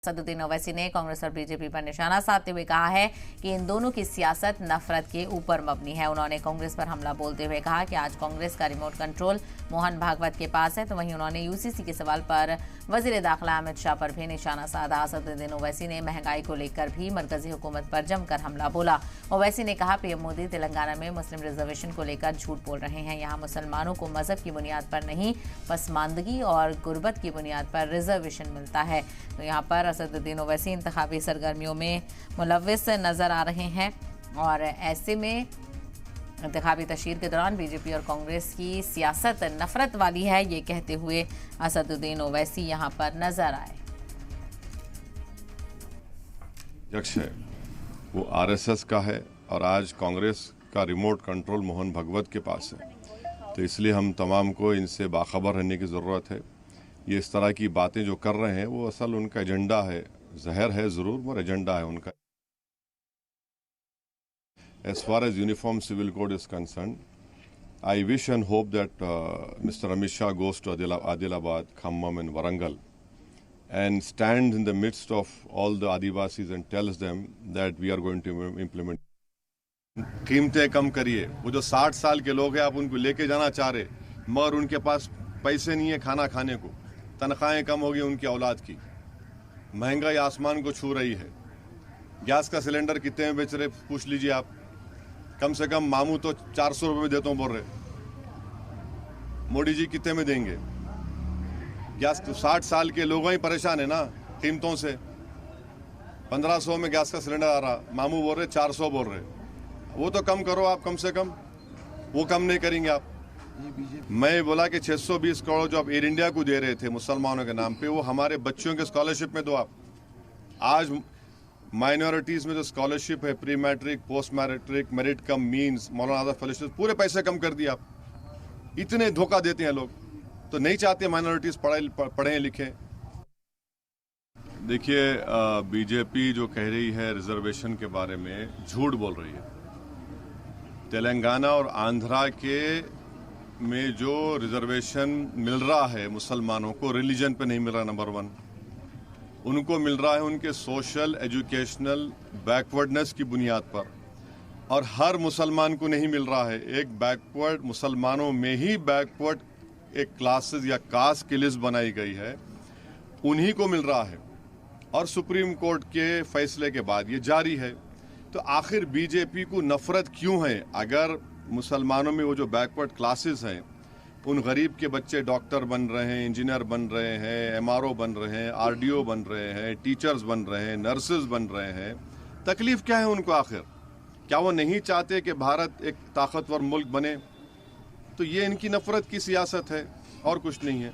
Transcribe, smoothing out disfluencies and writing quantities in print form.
असदुद्दीन ओवैसी ने कांग्रेस और बीजेपी पर निशाना साधते हुए कहा है कि इन दोनों की सियासत नफरत के ऊपर मबनी है। उन्होंने कांग्रेस पर हमला बोलते हुए कहा कि आज कांग्रेस का रिमोट कंट्रोल मोहन भागवत के पास है, तो वहीं उन्होंने यूसीसी के सवाल पर वजीर दाखिला अमित शाह पर भी निशाना साधा। असदुद्दीन ओवैसी ने महंगाई को लेकर भी मरकजी हुकूमत पर जमकर हमला बोला। ओवैसी ने कहा पीएम मोदी तेलंगाना में मुस्लिम रिजर्वेशन को लेकर झूठ बोल रहे हैं। यहाँ मुसलमानों को मजहब की बुनियाद पर नहीं, पसमानदगी और गुर्बत की बुनियाद पर रिजर्वेशन मिलता है। तो यहाँ पर असदुद्दीन ओवैसी इंतखाबी सरगर्मियों में मुलव्विस नजर आ रहे हैं और ऐसे में इंतखाबी तशहीर के दौरान बीजेपी और कांग्रेस की सियासत नफरत वाली है, ये कहते हुए असदुद्दीन ओवैसी यहाँ पर नजर आए। अध्यक्ष है वो आरएसएस का है और आज कांग्रेस का रिमोट कंट्रोल मोहन भागवत के पास है, तो इसलिए हम तमाम को इनसे बाखबर रहने की ज़रूरत है। ये इस तरह की बातें जो कर रहे हैं वो असल उनका एजेंडा है, जहर है ज़रूर, मगर एजेंडा है उनका। As far as Uniform Civil Code is concerned, I wish and hope that Mr. Amit Shah goes to Adilabad, Khammam and Warangal and stands in the midst of all the Adivasis and tells them that we are going to implement. कीमतें कम करिए। वो जो 60 साल के लोग हैं आप उनको लेके जाना चाह रहे, मगर उनके पास पैसे नहीं है खाना खाने को, तनख्वाहें कम हो गई उनकी औलाद की, महंगाई आसमान को छू रही है। गैस का सिलेंडर कितने में बेच रहे पूछ लीजिए आप, कम से कम मामू तो 400 रुपये में देता हूँ बोल रहे, मोदी जी कितने में देंगे? गैस तो 60 साल के लोग ही परेशान है ना कीमतों से। 1500 में गैस का सिलेंडर आ रहा, मामू बोल रहे 400 बोल रहे, वो तो कम करो आप, कम से कम वो कम नहीं करेंगे आप। मैं बोला कि 620 करोड़ जो आप एयर इंडिया को दे रहे थे मुसलमानों के नाम पे, वो हमारे बच्चों के स्कॉलरशिप में दो आप। आज माइनॉरिटीज में जो स्कॉलरशिप है, pre matric, post matric, merit cum, means, Maulana Azad fellowship, पूरे पैसे कम कर दिए आप। इतने धोखा देते हैं लोग, तो नहीं चाहते माइनॉरिटीज पढ़ें लिखें। देखिए बीजेपी जो कह रही है रिजर्वेशन के बारे में, झूठ बोल रही है। तेलंगाना और आंध्रा के में जो रिजर्वेशन मिल रहा है मुसलमानों को, रिलीजन पे नहीं मिल रहा, नंबर 1 उनको मिल रहा है उनके सोशल एजुकेशनल बैकवर्डनेस की बुनियाद पर, और हर मुसलमान को नहीं मिल रहा है। एक बैकवर्ड मुसलमानों में ही बैकवर्ड एक क्लासेस या कास्ट की लिस्ट बनाई गई है, उन्हीं को मिल रहा है, और सुप्रीम कोर्ट के फैसले के बाद ये जारी है। तो आखिर बीजेपी को नफरत क्यों है? अगर मुसलमानों में वो जो बैकवर्ड क्लासेस हैं, उन गरीब के बच्चे डॉक्टर बन रहे हैं, इंजीनियर बन रहे हैं, एमआरओ बन रहे हैं, आरडीओ बन रहे हैं, टीचर्स बन रहे हैं, नर्सेज बन रहे हैं, तकलीफ क्या है उनको आखिर? क्या वो नहीं चाहते कि भारत एक ताकतवर मुल्क बने? तो ये इनकी नफरत की सियासत है और कुछ नहीं है।